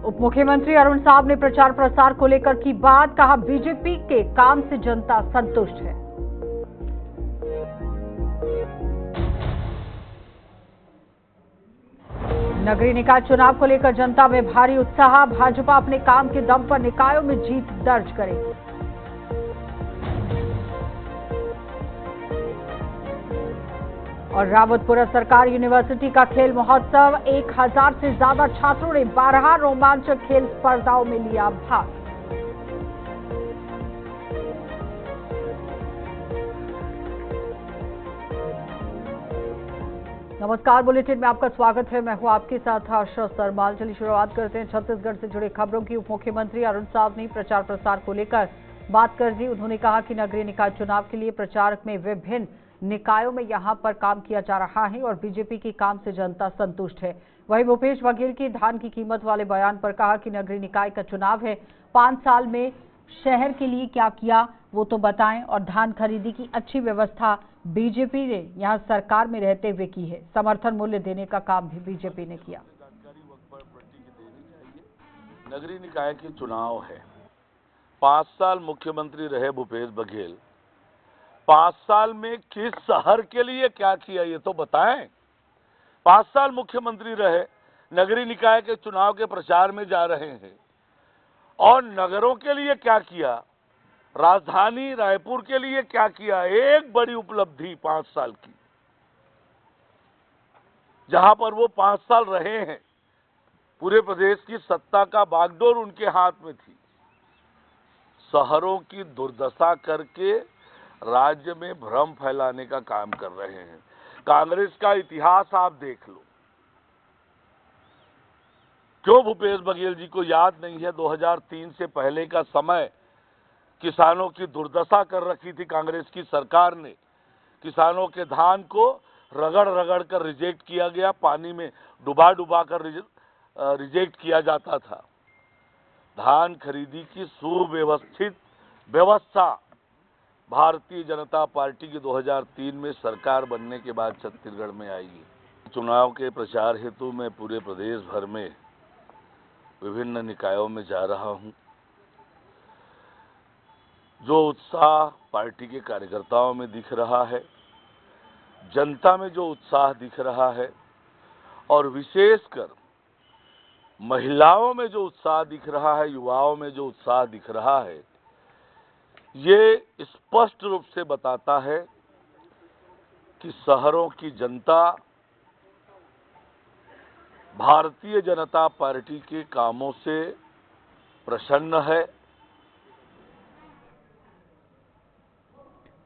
उप मुख्यमंत्री अरुण साहब ने प्रचार प्रसार को लेकर की बात, कहा बीजेपी के काम से जनता संतुष्ट है। नगरीय निकाय चुनाव को लेकर जनता में भारी उत्साह, भाजपा अपने काम के दम पर निकायों में जीत दर्ज करेगी। और रावतपुरा सरकारी यूनिवर्सिटी का खेल महोत्सव, 1000 से ज्यादा छात्रों ने 12 रोमांचक खेल स्पर्धाओं में लिया भाग। नमस्कार, बुलेटिन में आपका स्वागत है। मैं हूं आपके साथ आशा सरमाल। चलिए शुरुआत करते हैं छत्तीसगढ़ से जुड़े खबरों की। उप मुख्यमंत्री अरुण साहब ने प्रचार प्रसार को लेकर बात कर दी। उन्होंने कहा कि नगरीय निकाय चुनाव के लिए प्रचार में विभिन्न निकायों में यहां पर काम किया जा रहा है और बीजेपी के काम से जनता संतुष्ट है। वहीं भूपेश बघेल की धान की कीमत वाले बयान पर कहा कि नगरीय निकाय का चुनाव है, 5 साल में शहर के लिए क्या किया वो तो बताएं, और धान खरीदी की अच्छी व्यवस्था बीजेपी ने यहां सरकार में रहते हुए की है। समर्थन मूल्य देने का काम भी बीजेपी ने किया। नगरीय निकाय के चुनाव है, 5 साल मुख्यमंत्री रहे भूपेश बघेल, 5 साल में किस शहर के लिए क्या किया ये तो बताएं। 5 साल मुख्यमंत्री रहे, नगरीय निकाय के चुनाव के प्रचार में जा रहे हैं और नगरों के लिए क्या किया, राजधानी रायपुर के लिए क्या किया, एक बड़ी उपलब्धि 5 साल की, जहां पर वो 5 साल रहे हैं। पूरे प्रदेश की सत्ता का बागडोर उनके हाथ में थी। शहरों की दुर्दशा करके राज्य में भ्रम फैलाने का काम कर रहे हैं। कांग्रेस का इतिहास आप देख लो। क्यों भूपेश बघेल जी को याद नहीं है 2003 से पहले का समय? किसानों की दुर्दशा कर रखी थी कांग्रेस की सरकार ने। किसानों के धान को रगड़ रगड़ कर रिजेक्ट किया गया, पानी में डुबा डुबा कर रिजेक्ट किया जाता था। धान खरीदी की सुव्यवस्थित व्यवस्था भारतीय जनता पार्टी की 2003 में सरकार बनने के बाद छत्तीसगढ़ में आई है। चुनाव के प्रचार हेतु मैं पूरे प्रदेश भर में विभिन्न निकायों में जा रहा हूं। जो उत्साह पार्टी के कार्यकर्ताओं में दिख रहा है, जनता में जो उत्साह दिख रहा है और विशेषकर महिलाओं में जो उत्साह दिख रहा है, युवाओं में जो उत्साह दिख रहा है, ये स्पष्ट रूप से बताता है कि शहरों की जनता भारतीय जनता पार्टी के कामों से प्रसन्न है।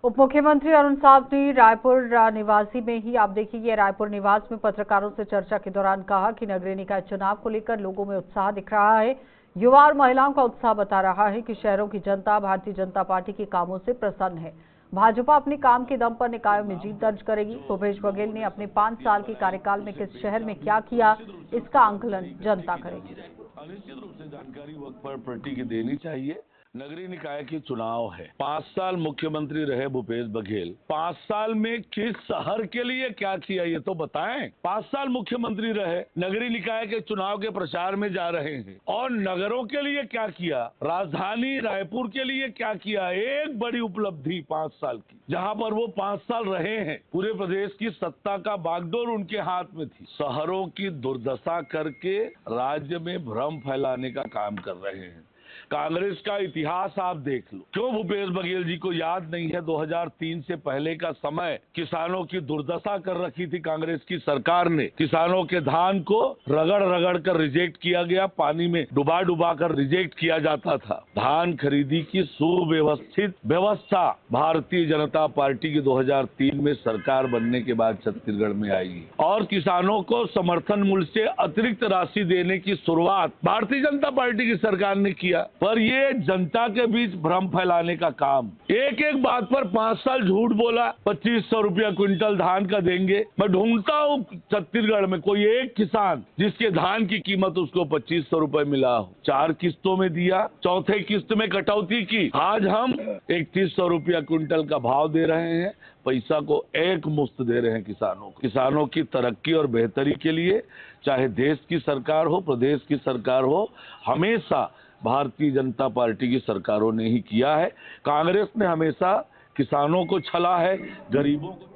उप मुख्यमंत्री अरुण साहब ने रायपुर निवासी में ही, आप देखिए रायपुर निवास में पत्रकारों से चर्चा के दौरान कहा कि नगरीय निकाय चुनाव को लेकर लोगों में उत्साह दिख रहा है। युवा और महिलाओं का उत्साह बता रहा है कि शहरों की जनता भारतीय जनता पार्टी के कामों से प्रसन्न है। भाजपा अपने काम के दम पर निकायों में जीत दर्ज करेगी। भूपेश बघेल ने अपने 5 साल के कार्यकाल में किस शहर में क्या किया, इसका आंकलन जनता करेगी। निश्चित रूप से जानकारी वक्त पर पार्टी की देनी चाहिए। नगरीय निकाय के चुनाव है, 5 साल मुख्यमंत्री रहे भूपेश बघेल, 5 साल में किस शहर के लिए क्या किया ये तो बताएं। 5 साल मुख्यमंत्री रहे, नगरीय निकाय के चुनाव के प्रचार में जा रहे हैं और नगरों के लिए क्या किया, राजधानी रायपुर के लिए क्या किया, एक बड़ी उपलब्धि 5 साल की, जहां पर वो 5 साल रहे हैं। पूरे प्रदेश की सत्ता का बागडोर उनके हाथ में थी। शहरों की दुर्दशा करके राज्य में भ्रम फैलाने का काम कर रहे हैं। कांग्रेस का इतिहास आप देख लो। क्यों भूपेश बघेल जी को याद नहीं है 2003 से पहले का समय? किसानों की दुर्दशा कर रखी थी कांग्रेस की सरकार ने। किसानों के धान को रगड़ रगड़ कर रिजेक्ट किया गया, पानी में डुबा डुबा कर रिजेक्ट किया जाता था। धान खरीदी की सुव्यवस्थित व्यवस्था भारतीय जनता पार्टी की 2003 में सरकार बनने के बाद छत्तीसगढ़ में आई है और किसानों को समर्थन मूल्य से अतिरिक्त राशि देने की शुरुआत भारतीय जनता पार्टी की सरकार ने किया। पर ये जनता के बीच भ्रम फैलाने का काम, एक एक बात पर 5 साल झूठ बोला। 2500 रुपया क्विंटल धान का देंगे। मैं ढूंढता हूँ छत्तीसगढ़ में कोई एक किसान जिसके धान की कीमत उसको 2500 रुपए मिला हो। 4 किस्तों में दिया, चौथे किस्त में कटौती की। आज हम 3100 रुपया क्विंटल का भाव दे रहे हैं। पैसा को एक मुश्त दे रहे हैं किसानों को। किसानों की तरक्की और बेहतरी के लिए चाहे देश की सरकार हो, प्रदेश की सरकार हो, हमेशा भारतीय जनता पार्टी की सरकारों ने ही किया है। कांग्रेस ने हमेशा किसानों को छला है, गरीबों को।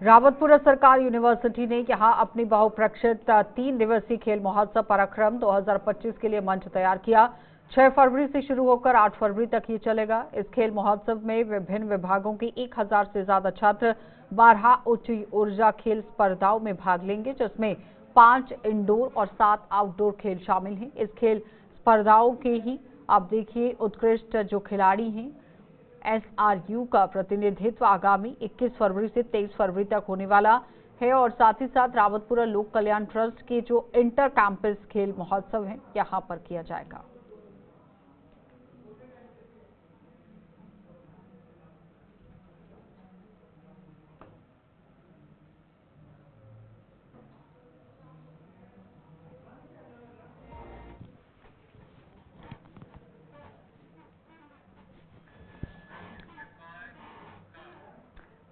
रावतपुरा सरकार यूनिवर्सिटी ने यहां अपनी बहुप्रक्षित 3 दिवसीय खेल महोत्सव पराक्रम 2025 के लिए मंच तैयार किया। 6 फरवरी से शुरू होकर 8 फरवरी तक ये चलेगा। इस खेल महोत्सव में विभिन्न विभागों के 1000 से ज्यादा छात्र 12 उच्च ऊर्जा खेल स्पर्धाओं में भाग लेंगे, जिसमें 5 इंडोर और 7 आउटडोर खेल शामिल हैं। इस खेल स्पर्धाओं के ही आप देखिए उत्कृष्ट जो खिलाड़ी हैं, एसआरयू का प्रतिनिधित्व आगामी 21 फरवरी से 23 फरवरी तक होने वाला है। और साथ ही साथ रावतपुरा लोक कल्याण ट्रस्ट के जो इंटर कैंपस खेल महोत्सव है यहां पर किया जाएगा।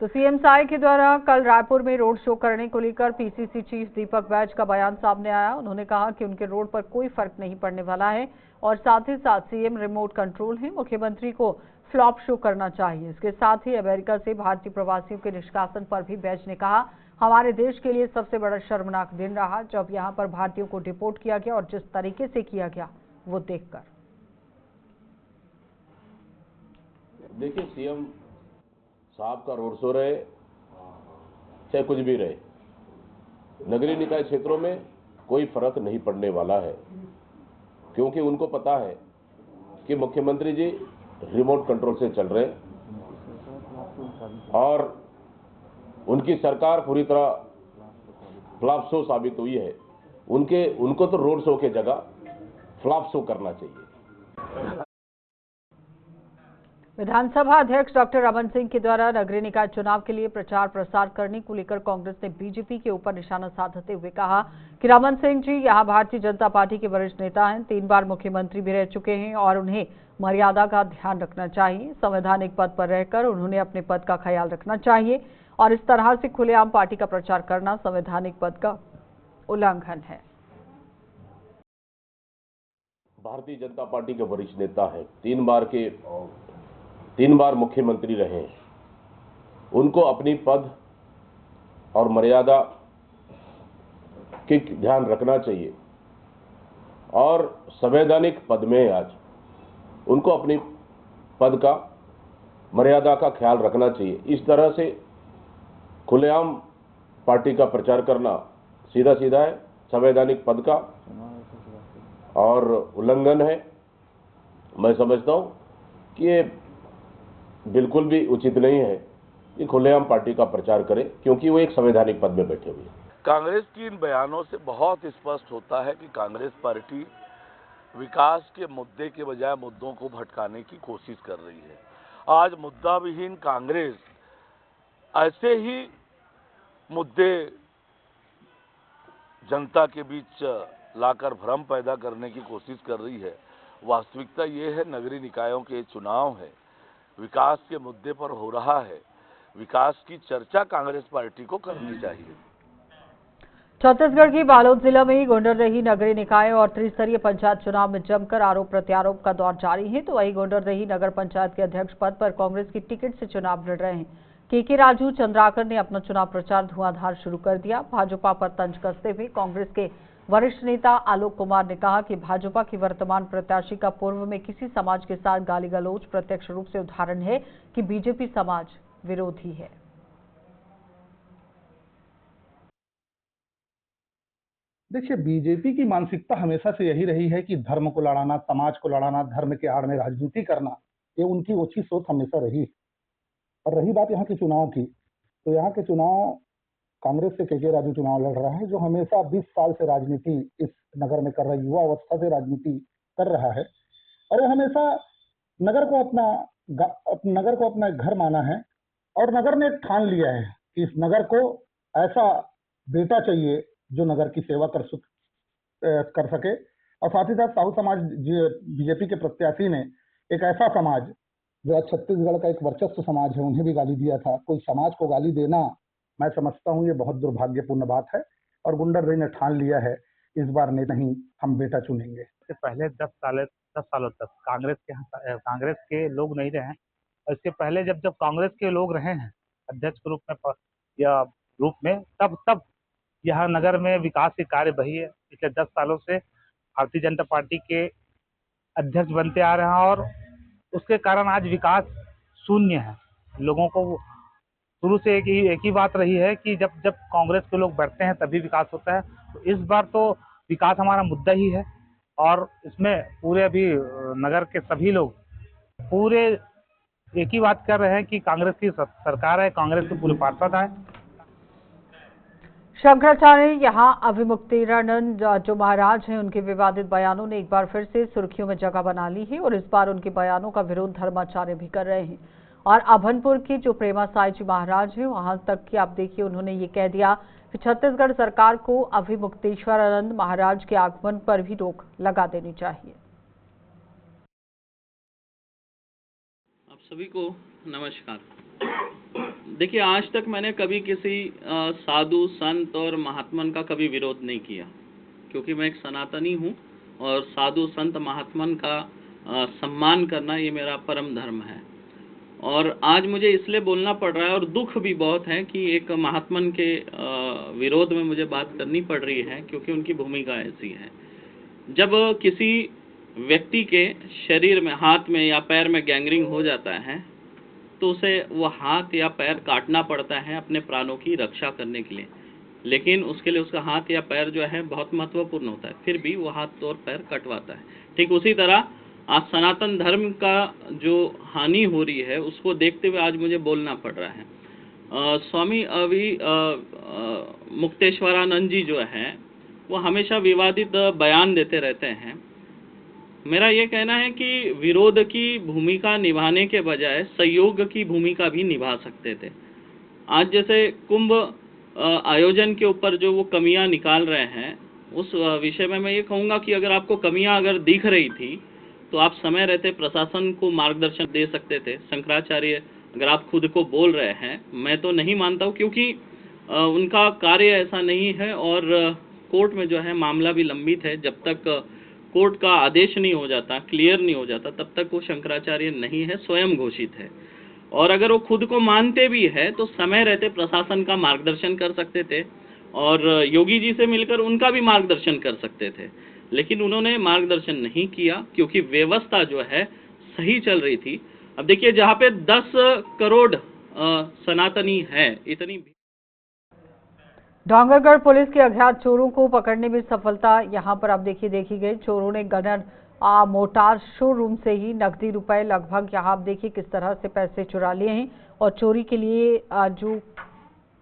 तो सीएम साय के द्वारा कल रायपुर में रोड शो करने को लेकर पीसीसी चीफ दीपक बैज का बयान सामने आया। उन्होंने कहा कि उनके रोड पर कोई फर्क नहीं पड़ने वाला है और साथ ही साथ सीएम रिमोट कंट्रोल है, मुख्यमंत्री को फ्लॉप शो करना चाहिए। इसके साथ ही अमेरिका से भारतीय प्रवासियों के निष्कासन पर भी बैज ने कहा, हमारे देश के लिए सबसे बड़ा शर्मनाक दिन रहा जब यहां पर भारतीयों को डिपोर्ट किया गया और जिस तरीके से किया गया वो देखकर। देखिए, सीएम साहब का रोड शो रहे चाहे कुछ भी रहे, नगरीय निकाय क्षेत्रों में कोई फर्क नहीं पड़ने वाला है, क्योंकि उनको पता है कि मुख्यमंत्री जी रिमोट कंट्रोल से चल रहे और उनकी सरकार पूरी तरह फ्लॉप शो साबित हुई है। उनको तो रोड शो की जगह फ्लॉप शो करना चाहिए। विधानसभा अध्यक्ष डॉक्टर रमन सिंह के द्वारा नगरीय निकाय चुनाव के लिए प्रचार प्रसार करने को लेकर कांग्रेस ने बीजेपी के ऊपर निशाना साधते हुए कहा कि रमन सिंह जी यहां भारतीय जनता पार्टी के वरिष्ठ नेता हैं, 3 बार मुख्यमंत्री भी रह चुके हैं और उन्हें मर्यादा का ध्यान रखना चाहिए। संवैधानिक पद पर रहकर उन्होंने अपने पद का ख्याल रखना चाहिए और इस तरह से खुलेआम पार्टी का प्रचार करना संवैधानिक पद का उल्लंघन है। भारतीय जनता पार्टी के वरिष्ठ नेता है, 3 बार मुख्यमंत्री रहे हैं, उनको अपनी पद और मर्यादा के ध्यान रखना चाहिए और संवैधानिक पद में आज उनको अपनी पद का मर्यादा का ख्याल रखना चाहिए। इस तरह से खुलेआम पार्टी का प्रचार करना सीधा सीधा है, संवैधानिक पद का और उल्लंघन है। मैं समझता हूं कि ये बिल्कुल भी उचित नहीं है कि खुलेआम पार्टी का प्रचार करें, क्योंकि वो एक संवैधानिक पद में बैठे हुए हैं। कांग्रेस की इन बयानों से बहुत स्पष्ट होता है कि कांग्रेस पार्टी विकास के मुद्दे के बजाय मुद्दों को भटकाने की कोशिश कर रही है। आज मुद्दा विहीन कांग्रेस ऐसे ही मुद्दे जनता के बीच लाकर भ्रम पैदा करने की कोशिश कर रही है। वास्तविकता ये है, नगरीय निकायों के चुनाव है, विकास के मुद्दे पर हो रहा है। विकास की चर्चा कांग्रेस पार्टी को करनी चाहिए। छत्तीसगढ़ की बालोद जिला में गोंडरदेही नगरीय निकाय और त्रिस्तरीय पंचायत चुनाव में जमकर आरोप प्रत्यारोप का दौर जारी है। तो वहीं गोंडरदेही नगर पंचायत के अध्यक्ष पद पर कांग्रेस की टिकट से चुनाव लड़ रहे हैं के राजू चंद्राकर ने अपना चुनाव प्रचार धुआंधार शुरू कर दिया। भाजपा पर तंज कसते हुए कांग्रेस के वरिष्ठ नेता आलोक कुमार ने कहा कि भाजपा की वर्तमान प्रत्याशी का पूर्व में किसी समाज के साथ गाली गलौज प्रत्यक्ष रूप से उदाहरण है कि बीजेपी समाज विरोधी है। देखिए, बीजेपी की मानसिकता हमेशा से यही रही है कि धर्म को लड़ाना, समाज को लड़ाना, धर्म के आड़ में राजनीति करना, ये उनकी ओछी सोच हमेशा रही है। और रही बात यहाँ के चुनाव की, तो यहाँ के चुनाव कांग्रेस से के राजू चुनाव लड़ रहा है, जो हमेशा 20 साल से राजनीति इस नगर में कर रहा है, युवा अवस्था से राजनीति कर रहा है और वो हमेशा नगर को अपना घर माना है, और नगर ने ठान लिया है कि इस नगर को ऐसा बेटा चाहिए जो नगर की सेवा कर सके। और साथ ही साथ साहू समाज बीजेपी के प्रत्याशी ने एक ऐसा समाज जो आज छत्तीसगढ़ का एक वर्चस्व समाज है, उन्हें भी गाली दिया था। कोई समाज को गाली देना, मैं समझता हूँ ये बहुत दुर्भाग्यपूर्ण बात है, और गुंडरदेही ने ठान लिया है इस बार नहीं हम बेटा चुनेंगे। इससे पहले 10 सालों तक कांग्रेस के लोग नहीं रहे हैं, और इसके पहले जब कांग्रेस के लोग रहे हैं अध्यक्ष के रूप में या रूप में, तब यहाँ नगर में विकास के कार्य वही है। पिछले 10 सालों से भारतीय जनता पार्टी के अध्यक्ष बनते आ रहे हैं, और उसके कारण आज विकास शून्य है। लोगों को शुरू से एक ही बात रही है कि जब कांग्रेस के लोग बैठते हैं तभी विकास होता है। तो इस बार तो विकास हमारा मुद्दा ही है, और इसमें पूरे अभी नगर के सभी लोग पूरे एक ही बात कर रहे हैं कि कांग्रेस की सरकार है, कांग्रेस के पूरे पार्षद आए। शंकराचार्य यहाँ अभिमुक्तेश्वरानंद जो महाराज हैं, उनके विवादित बयानों ने एक बार फिर से सुर्खियों में जगह बना ली है, और इस बार उनके बयानों का विरोध धर्माचार्य भी कर रहे हैं। और अभनपुर की जो प्रेमा साई जी महाराज हैं, वहां तक कि आप देखिए उन्होंने ये कह दिया कि छत्तीसगढ़ सरकार को अभिमुक्तेश्वरानंद महाराज के आगमन पर भी रोक लगा देनी चाहिए। आप सभी को नमस्कार। देखिए, आज तक मैंने कभी किसी साधु संत और महात्मन का कभी विरोध नहीं किया, क्योंकि मैं एक सनातनी हूँ, और साधु संत महात्मन का सम्मान करना ये मेरा परम धर्म है। और आज मुझे इसलिए बोलना पड़ रहा है, और दुख भी बहुत है कि एक महात्मन के विरोध में मुझे बात करनी पड़ रही है, क्योंकि उनकी भूमिका ऐसी है। जब किसी व्यक्ति के शरीर में, हाथ में या पैर में गैंग्रीन हो जाता है, तो उसे वो हाथ या पैर काटना पड़ता है अपने प्राणों की रक्षा करने के लिए। लेकिन उसके लिए उसका हाथ या पैर जो है बहुत महत्वपूर्ण होता है, फिर भी वो हाथ और पैर कटवाता है। ठीक उसी तरह आज सनातन धर्म का जो हानि हो रही है, उसको देखते हुए आज मुझे बोलना पड़ रहा है। स्वामी मुक्तेश्वरानंद जी जो हैं, वो हमेशा विवादित बयान देते रहते हैं। मेरा ये कहना है कि विरोध की भूमिका निभाने के बजाय सहयोग की भूमिका भी निभा सकते थे। आज जैसे कुंभ आयोजन के ऊपर जो वो कमियां निकाल रहे हैं, उस विषय में मैं ये कहूँगा कि अगर आपको कमियां अगर दिख रही थी, तो आप समय रहते प्रशासन को मार्गदर्शन दे सकते थे। शंकराचार्य अगर आप खुद को बोल रहे हैं, मैं तो नहीं मानता हूँ, क्योंकि उनका कार्य ऐसा नहीं है, और कोर्ट में जो है मामला भी लंबित है। जब तक कोर्ट का आदेश नहीं हो जाता, क्लियर नहीं हो जाता, तब तक वो शंकराचार्य नहीं है, स्वयं घोषित है। और अगर वो खुद को मानते भी है, तो समय रहते प्रशासन का मार्गदर्शन कर सकते थे, और योगी जी से मिलकर उनका भी मार्गदर्शन कर सकते थे। लेकिन उन्होंने मार्गदर्शन नहीं किया, क्योंकि व्यवस्था जो है सही चल रही थी। अब देखिए, जहाँ पे 10 करोड़ सनातनी है, इतनी डोंगरगढ़ पुलिस के अज्ञात चोरों को पकड़ने में सफलता यहां पर आप देखी गई। चोरों ने गनर मोटार शोरूम से ही नकदी रुपए लगभग यहां आप देखिए किस तरह से पैसे चुरा लिए हैं, और चोरी के लिए जो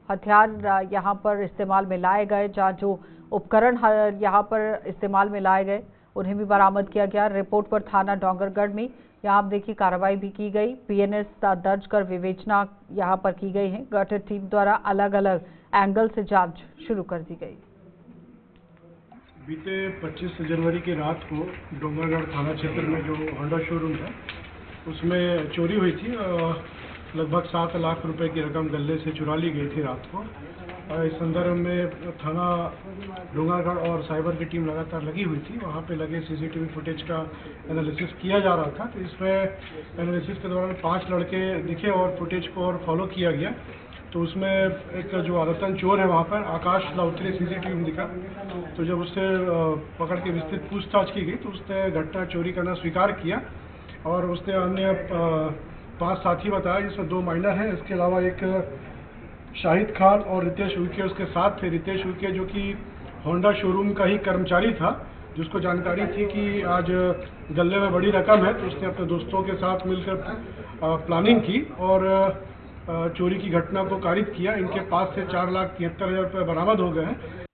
हथियार यहां पर इस्तेमाल में लाए गए, जहां जो उपकरण यहां पर इस्तेमाल में लाए गए, उन्हें भी बरामद किया गया। रिपोर्ट पर थाना डोंगरगढ़ में यहाँ आप देखिए कार्रवाई भी की गई। पीएनएस दर्ज कर विवेचना यहाँ पर की गई है। गठित टीम द्वारा अलग अलग एंगल से जांच शुरू कर दी गई। बीते 25 जनवरी की रात को डोंगरगढ़ थाना क्षेत्र में जो होंडा शोरूम था, उसमें चोरी हुई थी। लगभग 7 लाख रुपए की रकम गले से चुरा ली गई थी रात को। इस संदर्भ में थाना डोंगरगढ़ और साइबर की टीम लगातार लगी हुई थी। वहाँ पे लगे सीसीटीवी फुटेज का एनालिसिस किया जा रहा था। तो इसमें एनालिसिस के दौरान 5 लड़के दिखे और फुटेज को और फॉलो किया गया। तो उसमें एक जो आदतन चोर है वहाँ पर आकाश लाउत्री सीसीटीवी में दिखा। तो जब उससे पकड़ के विस्तृत पूछताछ की गई, तो उसने घटना चोरी करना स्वीकार किया, और उसने अन्य 5 साथी बताया, जिसमें 2 माइनर हैं। इसके अलावा एक शाहिद खान और रितेश उइके उसके साथ थे। रितेश उइके जो कि होंडा शोरूम का ही कर्मचारी था, जिसको जानकारी थी कि आज गले में बड़ी रकम है, तो उसने अपने दोस्तों के साथ मिलकर प्लानिंग की और चोरी की घटना को कारित किया। इनके पास से 4,73,000 रुपये बरामद हो गए हैं।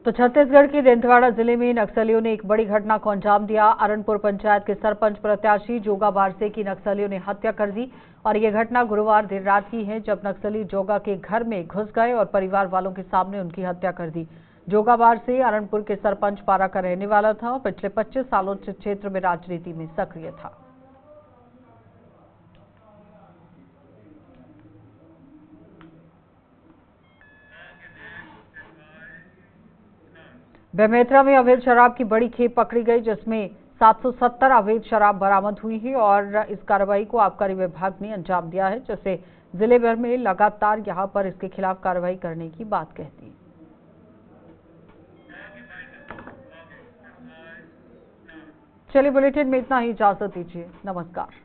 तो छत्तीसगढ़ के दंतेवाड़ा जिले में नक्सलियों ने एक बड़ी घटना को अंजाम दिया। अरनपुर पंचायत के सरपंच प्रत्याशी जोगा बारसे की नक्सलियों ने हत्या कर दी और ये घटना गुरुवार देर रात की है, जब नक्सली जोगा के घर में घुस गए और परिवार वालों के सामने उनकी हत्या कर दी। जोगा बारसे अरनपुर के सरपंच पारा का रहने वाला था और पिछले 25 सालों से क्षेत्र में राजनीति में सक्रिय था। बेमेतरा में अवैध शराब की बड़ी खेप पकड़ी गई, जिसमें 770 अवैध शराब बरामद हुई है और इस कार्रवाई को आबकारी विभाग ने अंजाम दिया है, जिससे जिले भर में लगातार यहां पर इसके खिलाफ कार्रवाई करने की बात कहती है। चलिए बुलेटिन में इतना ही, इजाजत दीजिए, नमस्कार।